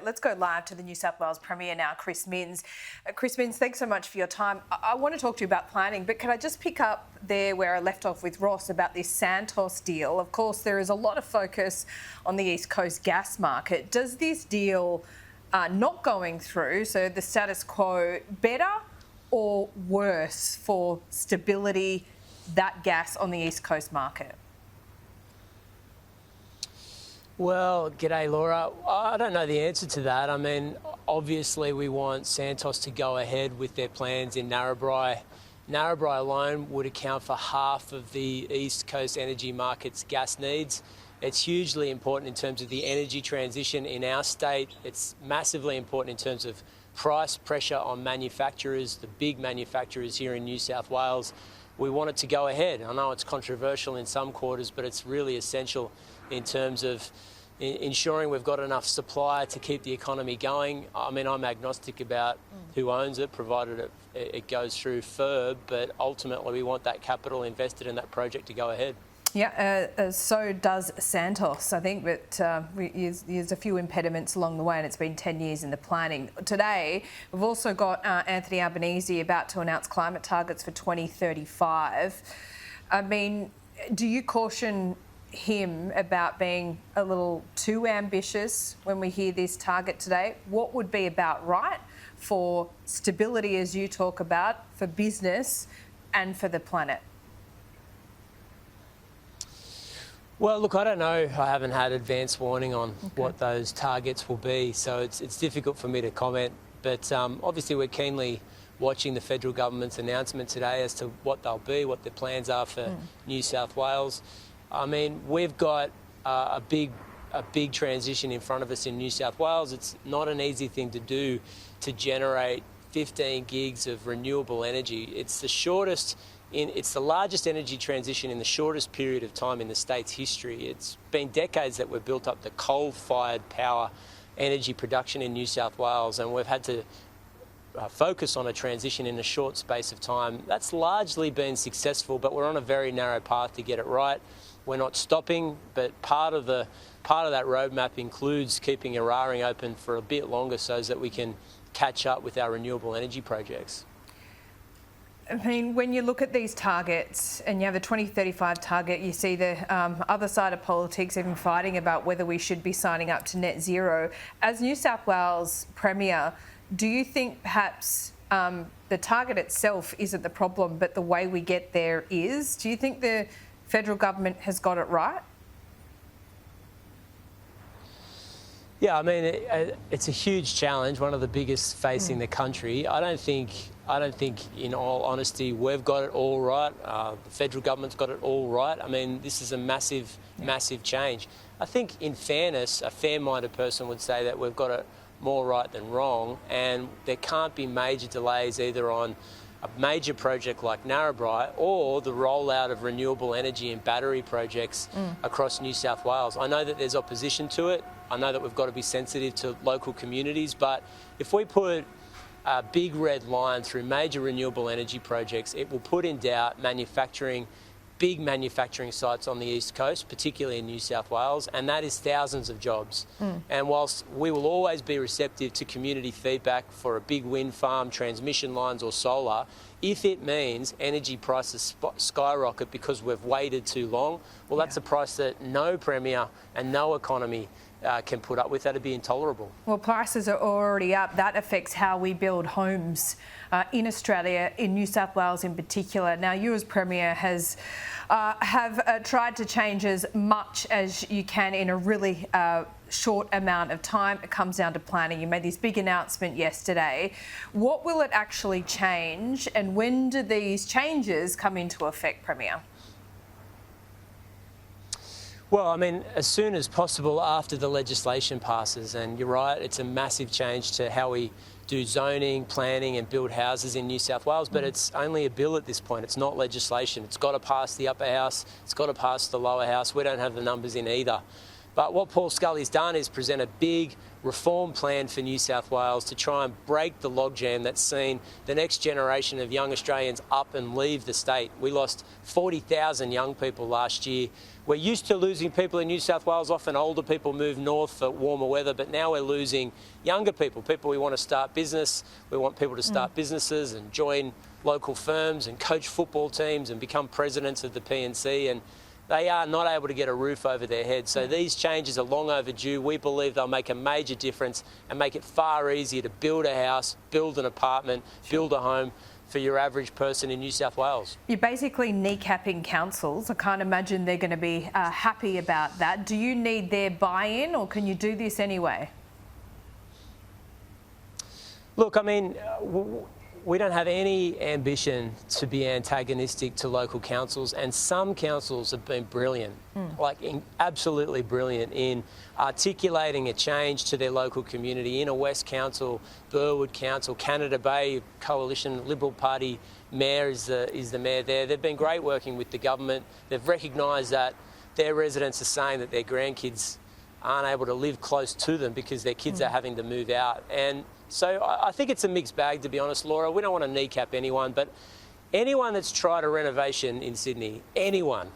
Let's go live to the New South Wales Premier now, Chris Minns. Chris Minns, thanks so much for your time. I want to talk to you about planning, but can I just pick up there where I left off with Ross about this Santos deal? Of course, there is a lot of focus on the East Coast gas market. Does this deal not going through, so the status quo, better or worse for stability, that gas on the East Coast market? Well, g'day, Laura. I don't know the answer to that. I mean, obviously we want Santos to go ahead with their plans in Narrabri. Narrabri alone would account for half of the East Coast energy market's gas needs. It's hugely important in terms of the energy transition in our state. It's massively important in terms of price pressure on manufacturers, the big manufacturers here in New South Wales. We want it to go ahead. I know it's controversial in some quarters, but it's really essential in terms of ensuring we've got enough supply to keep the economy going. I mean, I'm agnostic about who owns it, provided it goes through FIRB, but ultimately we want that capital invested in that project to go ahead. Yeah, so does Santos. I think that there's a few impediments along the way, and it's been 10 years in the planning. Today, we've also got Anthony Albanese about to announce climate targets for 2035. I mean, do you caution him about being a little too ambitious when we hear this target today? What would be about right for stability, as you talk about, for business and for the planet? Well, look, I don't know. I haven't had advance warning on what those targets will be, so it's difficult for me to comment. But obviously we're keenly watching the federal government's announcement today as to what they'll be, what their plans are for New South Wales. I mean, we've got a big transition in front of us in New South Wales. It's not an easy thing to do to generate 15 gigs of renewable energy. It's the largest energy transition in the shortest period of time in the state's history. It's been decades that we've built up the coal-fired power energy production in New South Wales, and we've had to focus on a transition in a short space of time. That's largely been successful, but we're on a very narrow path to get it right. We're not stopping, but part of that roadmap includes keeping Eraring open for a bit longer so that we can catch up with our renewable energy projects. I mean, when you look at these targets and you have the 2035 target, you see the other side of politics even fighting about whether we should be signing up to net zero. As New South Wales Premier, do you think perhaps the target itself isn't the problem, but the way we get there is? Do you think the federal government has got it right? Yeah, I mean, it's a huge challenge, one of the biggest facing the country. I don't think, in all honesty, we've got it all right. The federal government's got it all right. I mean, this is a massive change. I think, in fairness, a fair-minded person would say that we've got it more right than wrong, and there can't be major delays either on a major project like Narrabri or the rollout of renewable energy and battery projects across New South Wales. I know that there's opposition to it. I know that we've got to be sensitive to local communities, but if we put a big red line through major renewable energy projects, it will put in doubt big manufacturing sites on the East Coast, particularly in New South Wales, and that is thousands of jobs. And whilst we will always be receptive to community feedback for a big wind farm, transmission lines or solar, if it means energy prices skyrocket because we've waited too long, well, that's a price that no Premier and no economy can put up with. That'd be intolerable. Well, prices are already up. That affects how we build homes in Australia, in New South Wales in particular. Now, you as Premier have tried to change as much as you can in a really short amount of time. It comes down to planning. You made this big announcement yesterday. What will it actually change, and when do these changes come into effect, Premier? Well, I mean, as soon as possible after the legislation passes, and you're right, it's a massive change to how we do zoning, planning and build houses in New South Wales, but it's only a bill at this point. It's not legislation. It's got to pass the upper house. It's got to pass the lower house. We don't have the numbers in either. But what Paul Scully's done is present a big reform plan for New South Wales to try and break the logjam that's seen the next generation of young Australians up and leave the state. We lost 40,000 young people last year. We're used to losing people in New South Wales. Often older people move north for warmer weather, but now we're losing younger people we want to start business. We want people to start businesses and join local firms and coach football teams and become presidents of the PNC, and they are not able to get a roof over their head. So these changes are long overdue. We believe they'll make a major difference and make it far easier to build a house, build an apartment, build a home for your average person in New South Wales. You're basically kneecapping councils. I can't imagine they're going to be happy about that. Do you need their buy-in, or can you do this anyway? Look, I mean, we don't have any ambition to be antagonistic to local councils, and some councils have been brilliant, absolutely brilliant in articulating a change to their local community. Inner West Council, Burwood Council, Canada Bay Coalition, Liberal Party mayor is the mayor there. They've been great working with the government. They've recognised that their residents are saying that their grandkids aren't able to live close to them because their kids are having to move out. And so I think it's a mixed bag, to be honest, Laura. We don't want to kneecap anyone, but anyone that's tried a renovation in Sydney, anyone,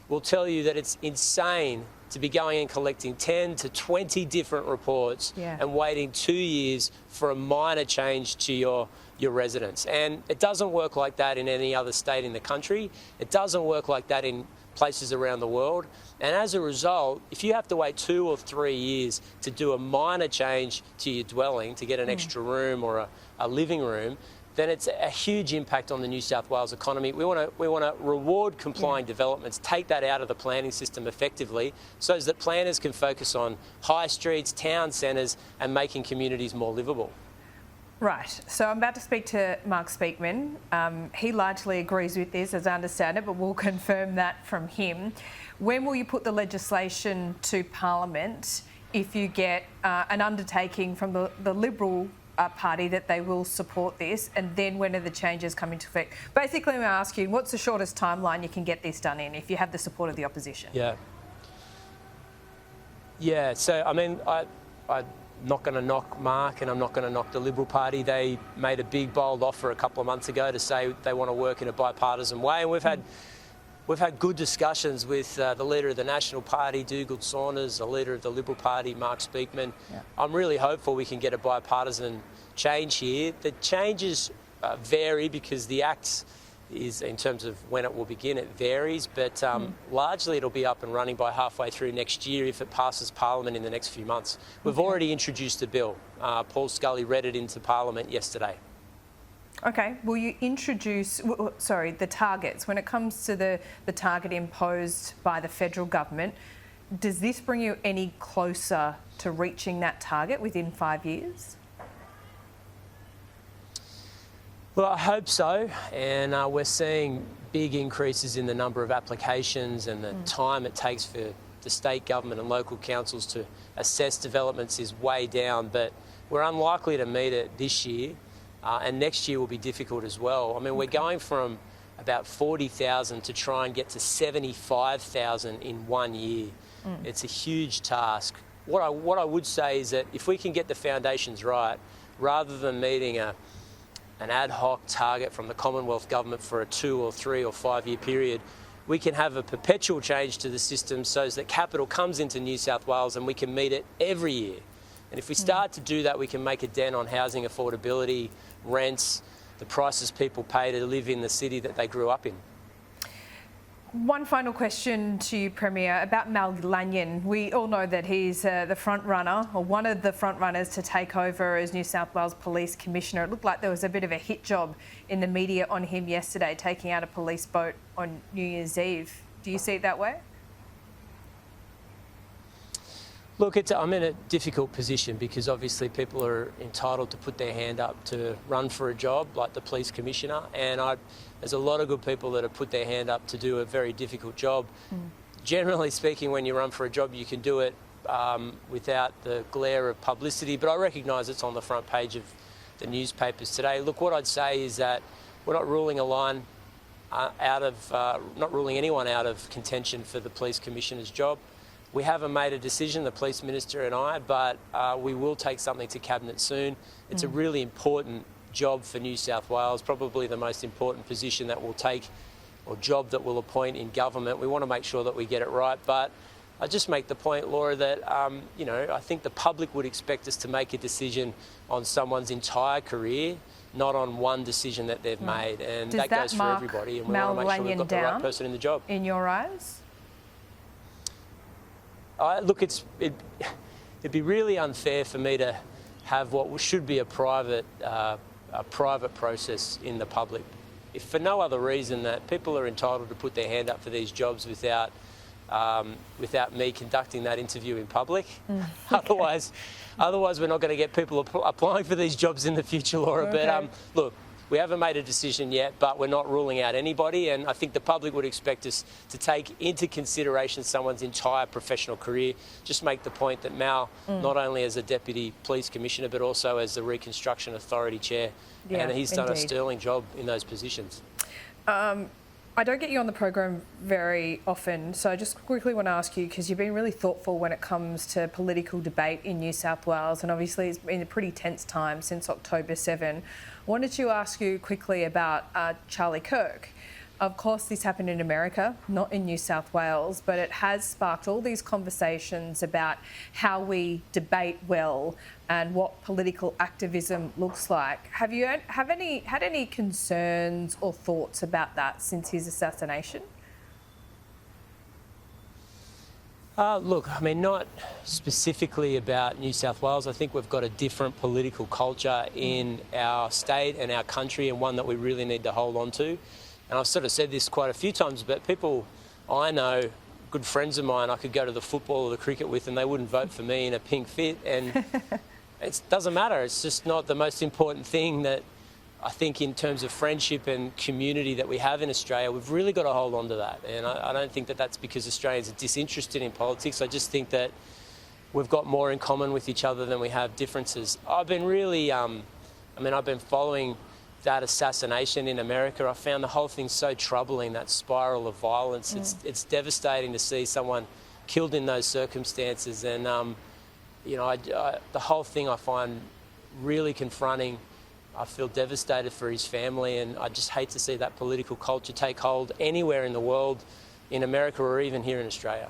will tell you that it's insane to be going and collecting 10 to 20 different reports and waiting 2 years for a minor change to your residents. And it doesn't work like that in any other state in the country. It doesn't work like that in places around the world. And as a result, if you have to wait 2 or 3 years to do a minor change to your dwelling, to get an extra room or a living room, then it's a huge impact on the New South Wales economy. We want to reward complying developments, take that out of the planning system effectively, so that planners can focus on high streets, town centres, and making communities more livable. Right, so I'm about to speak to Mark Speakman. He largely agrees with this, as I understand it, but we'll confirm that from him. When will you put the legislation to Parliament if you get an undertaking from the Liberal Party that they will support this, and then when are the changes come into effect? Basically, I'm asking, what's the shortest timeline you can get this done in if you have the support of the opposition? Yeah, so I mean, I'm not going to knock Mark and I'm not going to knock the Liberal Party. They made a big, bold offer a couple of months ago to say they want to work in a bipartisan way, and we've had good discussions with the leader of the National Party, Dougal Saunders, the leader of the Liberal Party, Mark Speakman. I'm really hopeful we can get a bipartisan change here. The changes vary because the Act is, in terms of when it will begin, it varies, but largely it'll be up and running by halfway through next year if it passes Parliament in the next few months. We've already introduced a bill. Paul Scully read it into Parliament yesterday. Okay, will you introduce, the targets? When it comes to the target imposed by the federal government, does this bring you any closer to reaching that target within 5 years? Well, I hope so, and we're seeing big increases in the number of applications, and the time it takes for the state government and local councils to assess developments is way down, but we're unlikely to meet it this year. And next year will be difficult as well. I mean, we're going from about 40,000 to try and get to 75,000 in 1 year. It's a huge task. What I would say is that if we can get the foundations right, rather than meeting an ad hoc target from the Commonwealth Government for a 2 or 3 or 5 year period, we can have a perpetual change to the system so that capital comes into New South Wales and we can meet it every year. And if we start to do that, we can make a dent on housing affordability, rents, the prices people pay to live in the city that they grew up in. One final question to you, Premier, about Mal Lanyon. We all know that he's the front runner, or one of the front runners, to take over as New South Wales Police Commissioner. It looked like there was a bit of a hit job in the media on him yesterday, taking out a police boat on New Year's Eve. Do you see it that way? Look, I'm in a difficult position because obviously people are entitled to put their hand up to run for a job like the police commissioner, and there's a lot of good people that have put their hand up to do a very difficult job. Generally speaking, when you run for a job, you can do it without the glare of publicity, but I recognise it's on the front page of the newspapers today. Look, what I'd say is that we're not ruling not ruling anyone out of contention for the police commissioner's job. We haven't made a decision, the Police Minister and I, but we will take something to Cabinet soon. It's a really important job for New South Wales, probably the most important position that we'll take or job that we'll appoint in government. We want to make sure that we get it right. But I just make the point, Laura, that, you know, I think the public would expect us to make a decision on someone's entire career, not on one decision that they've made. And that goes for everybody. And we want to make sure we've got the right person in the job. In your eyes? Look, it'd be really unfair for me to have what should be a private process in the public, if for no other reason that people are entitled to put their hand up for these jobs without me conducting that interview in public. Otherwise, we're not going to get people applying for these jobs in the future, Laura. Okay. But look, we haven't made a decision yet, but we're not ruling out anybody, and I think the public would expect us to take into consideration someone's entire professional career. Just make the point that Mal, not only as a Deputy Police Commissioner, but also as the Reconstruction Authority Chair, and he's done a sterling job in those positions. I don't get you on the program very often, so I just quickly want to ask you, because you've been really thoughtful when it comes to political debate in New South Wales, and obviously it's been a pretty tense time since October 7. I wanted to ask you quickly about Charlie Kirk. Of course, this happened in America, not in New South Wales, but it has sparked all these conversations about how we debate well and what political activism looks like. Have you had any concerns or thoughts about that since his assassination? Look, I mean, not specifically about New South Wales. I think we've got a different political culture in our state and our country, and one that we really need to hold on to. And I've sort of said this quite a few times, but people I know, good friends of mine, I could go to the football or the cricket with and they wouldn't vote for me in a pink fit. And it doesn't matter. It's just not the most important thing that I think in terms of friendship and community that we have in Australia. We've really got to hold on to that. And I don't think that that's because Australians are disinterested in politics. I just think that we've got more in common with each other than we have differences. I've been really, I've been following that assassination in America. I found the whole thing so troubling, that spiral of violence. It's devastating to see someone killed in those circumstances, and the whole thing I find really confronting. I feel devastated for his family, and I just hate to see that political culture take hold anywhere in the world, in America or even here in Australia.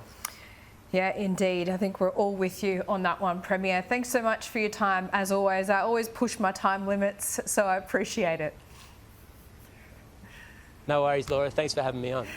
Yeah, indeed. I think we're all with you on that one, Premier. Thanks so much for your time, as always. I always push my time limits, so I appreciate it. No worries, Laura. Thanks for having me on.